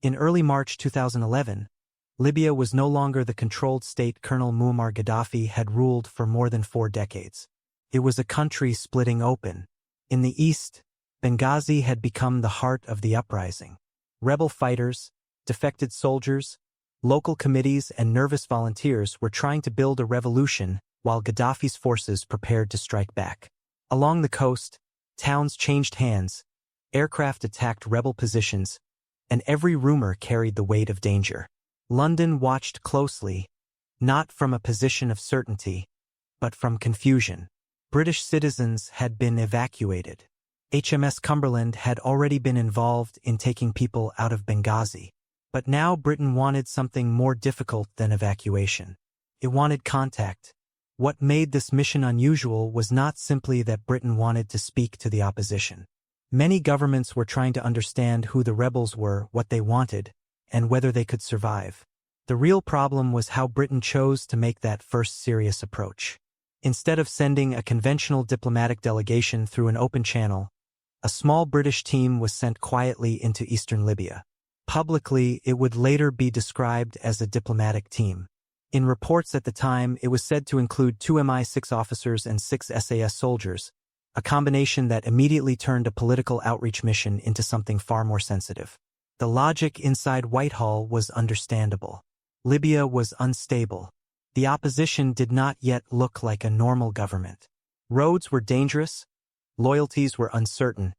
In early March 2011, Libya was no longer the controlled state Colonel Muammar Gaddafi had ruled for more than 4 decades. It was a country splitting open. In the east, Benghazi had become the heart of the uprising. Rebel fighters, defected soldiers, local committees and nervous volunteers were trying to build a revolution while Gaddafi's forces prepared to strike back. Along the coast, towns changed hands, aircraft attacked rebel positions, and every rumor carried the weight of danger. London watched closely, not from a position of certainty, but from confusion. British citizens had been evacuated. HMS Cumberland had already been involved in taking people out of Benghazi. But now Britain wanted something more difficult than evacuation. It wanted contact. What made this mission unusual was not simply that Britain wanted to speak to the opposition. Many governments were trying to understand who the rebels were, what they wanted, and whether they could survive. The real problem was how Britain chose to make that first serious approach. Instead of sending a conventional diplomatic delegation through an open channel, a small British team was sent quietly into eastern Libya. Publicly, it would later be described as a diplomatic team. In reports at the time, it was said to include 2 MI6 officers and 6 SAS soldiers, a combination that immediately turned a political outreach mission into something far more sensitive. The logic inside Whitehall was understandable. Libya was unstable. The opposition did not yet look like a normal government. Roads were dangerous, loyalties were uncertain,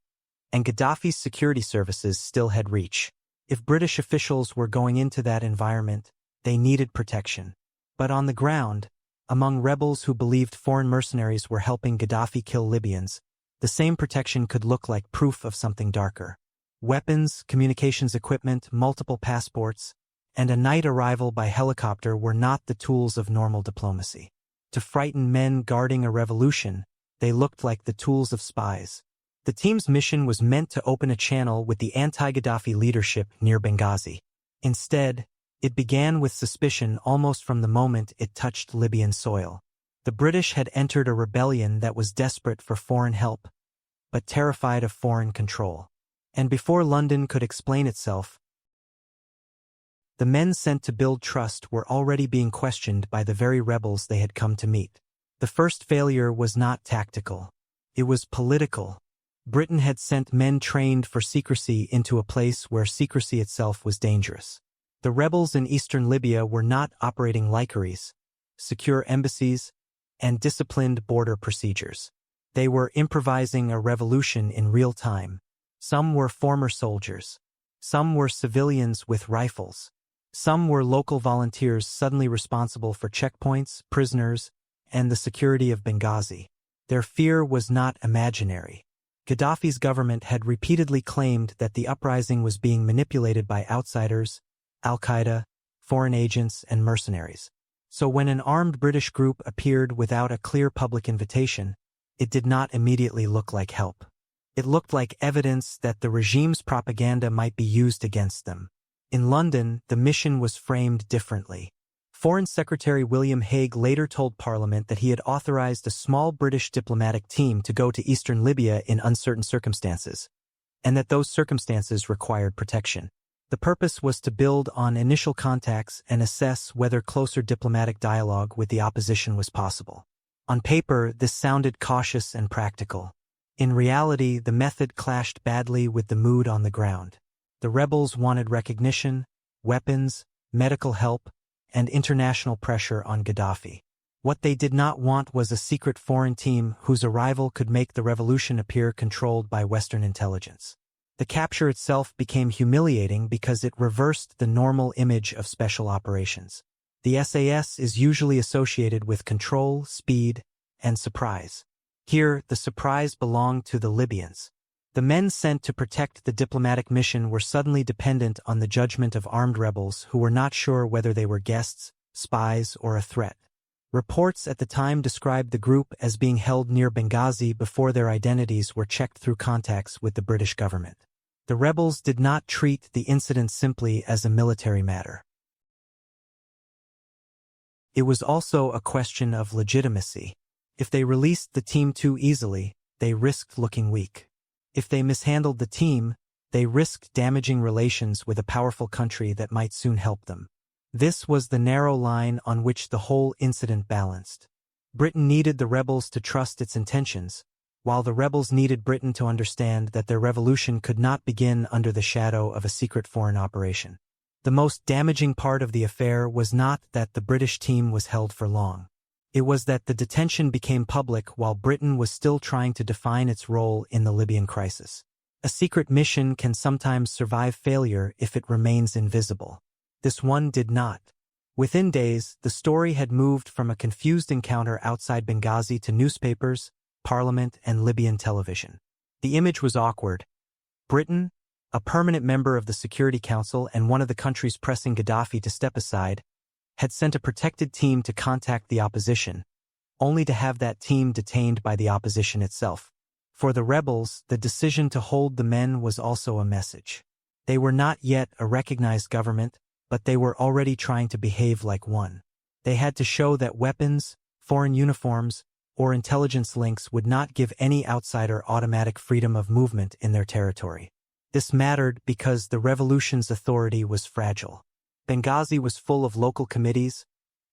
and Gaddafi's security services still had reach. If British officials were going into that environment, they needed protection. But on the ground, among rebels who believed foreign mercenaries were helping Gaddafi kill Libyans, the same protection could look like proof of something darker. Weapons, communications equipment, multiple passports, and a night arrival by helicopter were not the tools of normal diplomacy. To frighten men guarding a revolution, they looked like the tools of spies. The team's mission was meant to open a channel with the anti-Gaddafi leadership near Benghazi. Instead, it began with suspicion almost from the moment it touched Libyan soil. The British had entered a rebellion that was desperate for foreign help, but terrified of foreign control. And before London could explain itself, the men sent to build trust were already being questioned by the very rebels they had come to meet. The first failure was not tactical. It was political. Britain had sent men trained for secrecy into a place where secrecy itself was dangerous. The rebels in eastern Libya were not operating likeries, secure embassies, and disciplined border procedures. They were improvising a revolution in real time. Some were former soldiers. Some were civilians with rifles. Some were local volunteers suddenly responsible for checkpoints, prisoners, and the security of Benghazi. Their fear was not imaginary. Gaddafi's government had repeatedly claimed that the uprising was being manipulated by outsiders, Al-Qaeda, foreign agents, and mercenaries. So when an armed British group appeared without a clear public invitation, it did not immediately look like help. It looked like evidence that the regime's propaganda might be used against them. In London, the mission was framed differently. Foreign Secretary William Hague later told Parliament that he had authorized a small British diplomatic team to go to eastern Libya in uncertain circumstances, and that those circumstances required protection. The purpose was to build on initial contacts and assess whether closer diplomatic dialogue with the opposition was possible. On paper, this sounded cautious and practical. In reality, the method clashed badly with the mood on the ground. The rebels wanted recognition, weapons, medical help, and international pressure on Gaddafi. What they did not want was a secret foreign team whose arrival could make the revolution appear controlled by Western intelligence. The capture itself became humiliating because it reversed the normal image of special operations. The SAS is usually associated with control, speed, and surprise. Here, the surprise belonged to the Libyans. The men sent to protect the diplomatic mission were suddenly dependent on the judgment of armed rebels who were not sure whether they were guests, spies, or a threat. Reports at the time described the group as being held near Benghazi before their identities were checked through contacts with the British government. The rebels did not treat the incident simply as a military matter. It was also a question of legitimacy. If they released the team too easily, they risked looking weak. If they mishandled the team, They risked damaging relations with a powerful country that might soon help them. This was the narrow line on which the whole incident balanced. Britain needed the rebels to trust its intentions, while the rebels needed Britain to understand that their revolution could not begin under the shadow of a secret foreign operation. The most damaging part of the affair was not that the British team was held for long. It was that the detention became public while Britain was still trying to define its role in the Libyan crisis. A secret mission can sometimes survive failure if it remains invisible. This one did not. Within days, the story had moved from a confused encounter outside Benghazi to newspapers, parliament, and Libyan television. The image was awkward. Britain, a permanent member of the Security Council and one of the countries pressing Gaddafi to step aside, had sent a protected team to contact the opposition, only to have that team detained by the opposition itself. For the rebels, the decision to hold the men was also a message. They were not yet a recognized government, but they were already trying to behave like one. They had to show that weapons, foreign uniforms, or intelligence links would not give any outsider automatic freedom of movement in their territory. This mattered because the revolution's authority was fragile. Benghazi was full of local committees,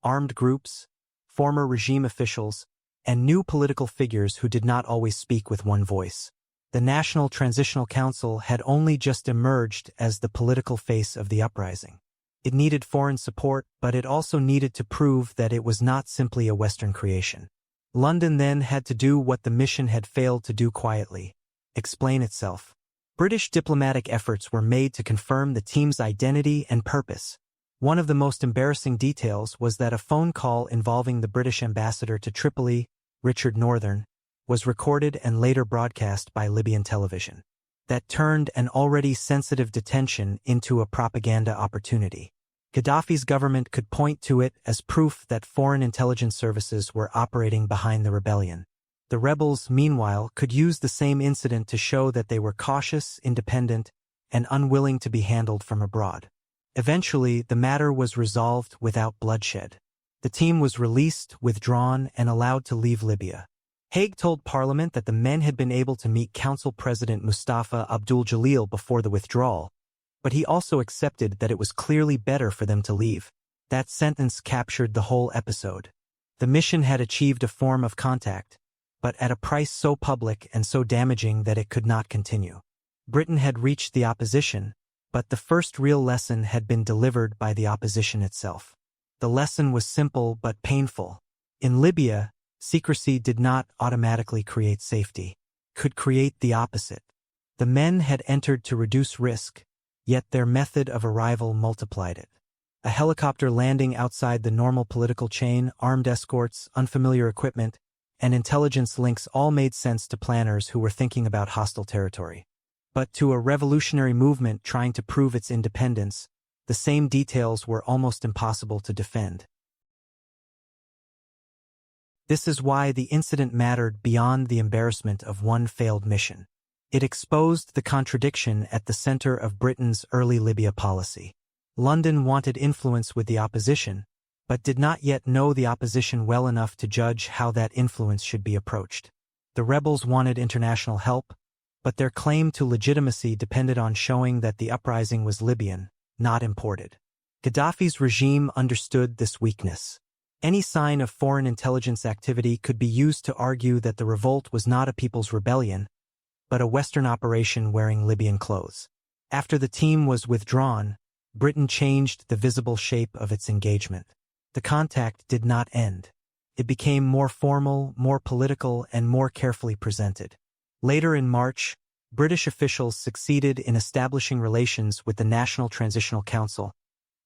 armed groups, former regime officials, and new political figures who did not always speak with one voice. The National Transitional Council had only just emerged as the political face of the uprising. It needed foreign support, but it also needed to prove that it was not simply a Western creation. London then had to do what the mission had failed to do quietly: explain itself. British diplomatic efforts were made to confirm the team's identity and purpose. One of the most embarrassing details was that a phone call involving the British ambassador to Tripoli, Richard Northern, was recorded and later broadcast by Libyan television. That turned an already sensitive detention into a propaganda opportunity. Gaddafi's government could point to it as proof that foreign intelligence services were operating behind the rebellion. The rebels, meanwhile, could use the same incident to show that they were cautious, independent, and unwilling to be handled from abroad. Eventually, the matter was resolved without bloodshed. The team was released, withdrawn, and allowed to leave Libya. Haig told Parliament that the men had been able to meet Council President Mustafa Abdul Jalil before the withdrawal, but he also accepted that it was clearly better for them to leave. That sentence captured the whole episode. The mission had achieved a form of contact, but at a price so public and so damaging that it could not continue. Britain had reached the opposition, but the first real lesson had been delivered by the opposition itself. The lesson was simple but painful. In Libya, secrecy did not automatically create safety. It could create the opposite. The men had entered to reduce risk, yet their method of arrival multiplied it. A helicopter landing outside the normal political chain, armed escorts, unfamiliar equipment, and intelligence links all made sense to planners who were thinking about hostile territory. But to a revolutionary movement trying to prove its independence, the same details were almost impossible to defend. This is why the incident mattered beyond the embarrassment of one failed mission. It exposed the contradiction at the center of Britain's early Libya policy. London wanted influence with the opposition, but did not yet know the opposition well enough to judge how that influence should be approached. The rebels wanted international help, but their claim to legitimacy depended on showing that the uprising was Libyan, not imported. Gaddafi's regime understood this weakness. Any sign of foreign intelligence activity could be used to argue that the revolt was not a people's rebellion, but a Western operation wearing Libyan clothes. After the team was withdrawn, Britain changed the visible shape of its engagement. The contact did not end. It became more formal, more political, and more carefully presented. Later in March, British officials succeeded in establishing relations with the National Transitional Council,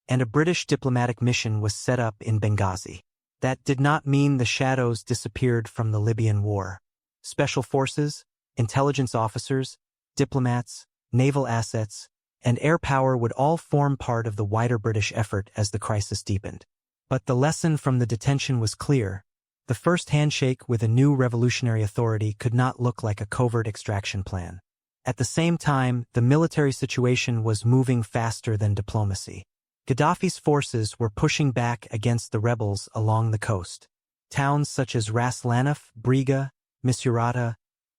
and a British diplomatic mission was set up in Benghazi. That did not mean the shadows disappeared from the Libyan war. Special forces, intelligence officers, diplomats, naval assets, and air power would all form part of the wider British effort as the crisis deepened. But the lesson from the detention was clear. The first handshake with a new revolutionary authority could not look like a covert extraction plan. At the same time, the military situation was moving faster than diplomacy. Gaddafi's forces were pushing back against the rebels along the coast. Towns such as Ras Lanuf, Briga, Misurata,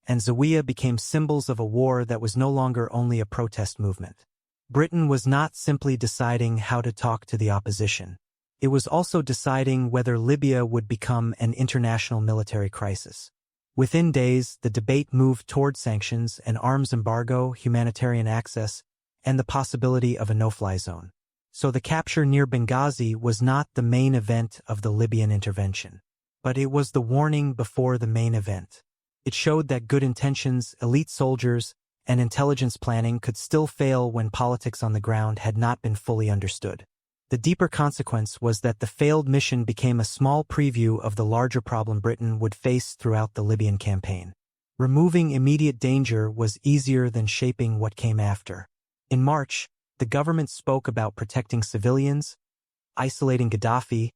and Zawiya became symbols of a war that was no longer only a protest movement. Britain was not simply deciding how to talk to the opposition. It was also deciding whether Libya would become an international military crisis. Within days, the debate moved toward sanctions, an arms embargo, humanitarian access, and the possibility of a no-fly zone. So the capture near Benghazi was not the main event of the Libyan intervention. But it was the warning before the main event. It showed that good intentions, elite soldiers, and intelligence planning could still fail when politics on the ground had not been fully understood. The deeper consequence was that the failed mission became a small preview of the larger problem Britain would face throughout the Libyan campaign. Removing immediate danger was easier than shaping what came after. In March, the government spoke about protecting civilians, isolating Gaddafi,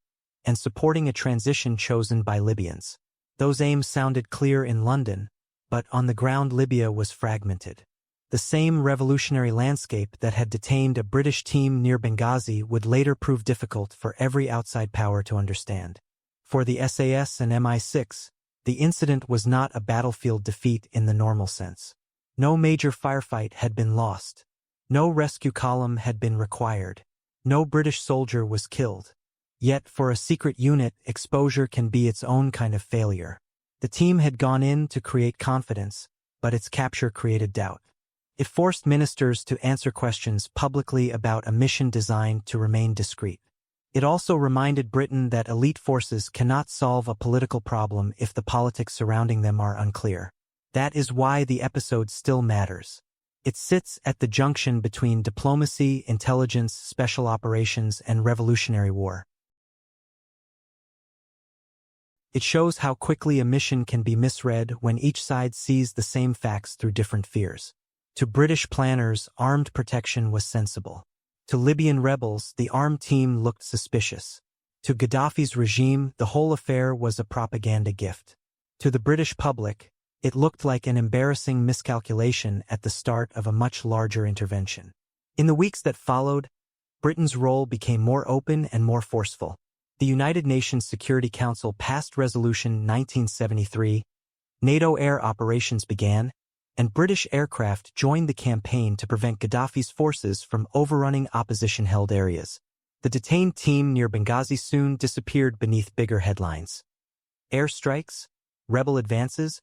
and supporting a transition chosen by Libyans. Those aims sounded clear in London, but on the ground Libya was fragmented. The same revolutionary landscape that had detained a British team near Benghazi would later prove difficult for every outside power to understand. For the SAS and MI6, the incident was not a battlefield defeat in the normal sense. No major firefight had been lost. No rescue column had been required. No British soldier was killed. Yet for a secret unit, exposure can be its own kind of failure. The team had gone in to create confidence, but its capture created doubt. It forced ministers to answer questions publicly about a mission designed to remain discreet. It also reminded Britain that elite forces cannot solve a political problem if the politics surrounding them are unclear. That is why the episode still matters. It sits at the junction between diplomacy, intelligence, special operations, and revolutionary war. It shows how quickly a mission can be misread when each side sees the same facts through different fears. To British planners, armed protection was sensible. To Libyan rebels, the armed team looked suspicious. To Gaddafi's regime, the whole affair was a propaganda gift. To the British public, it looked like an embarrassing miscalculation at the start of a much larger intervention. In the weeks that followed, Britain's role became more open and more forceful. The United Nations Security Council passed Resolution 1973, NATO air operations began, and British aircraft joined the campaign to prevent Gaddafi's forces from overrunning opposition-held areas. The detained team near Benghazi soon disappeared beneath bigger headlines. Airstrikes, rebel advances,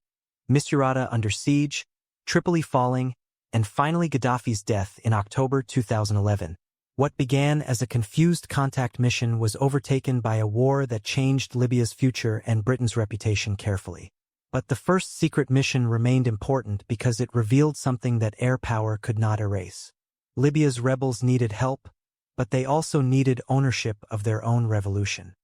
Misrata under siege, Tripoli falling, and finally Gaddafi's death in October 2011. What began as a confused contact mission was overtaken by a war that changed Libya's future and Britain's reputation carefully. But the first secret mission remained important because it revealed something that air power could not erase. Libya's rebels needed help, but they also needed ownership of their own revolution.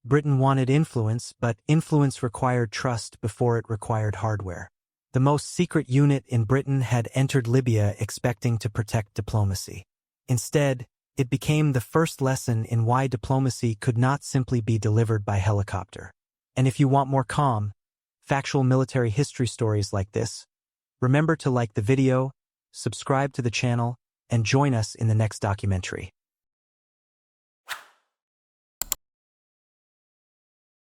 Britain wanted influence, but influence required trust before it required hardware. The most secret unit in Britain had entered Libya expecting to protect diplomacy. Instead, it became the first lesson in why diplomacy could not simply be delivered by helicopter. And if you want more calm, factual military history stories like this, remember to like the video, subscribe to the channel, and join us in the next documentary.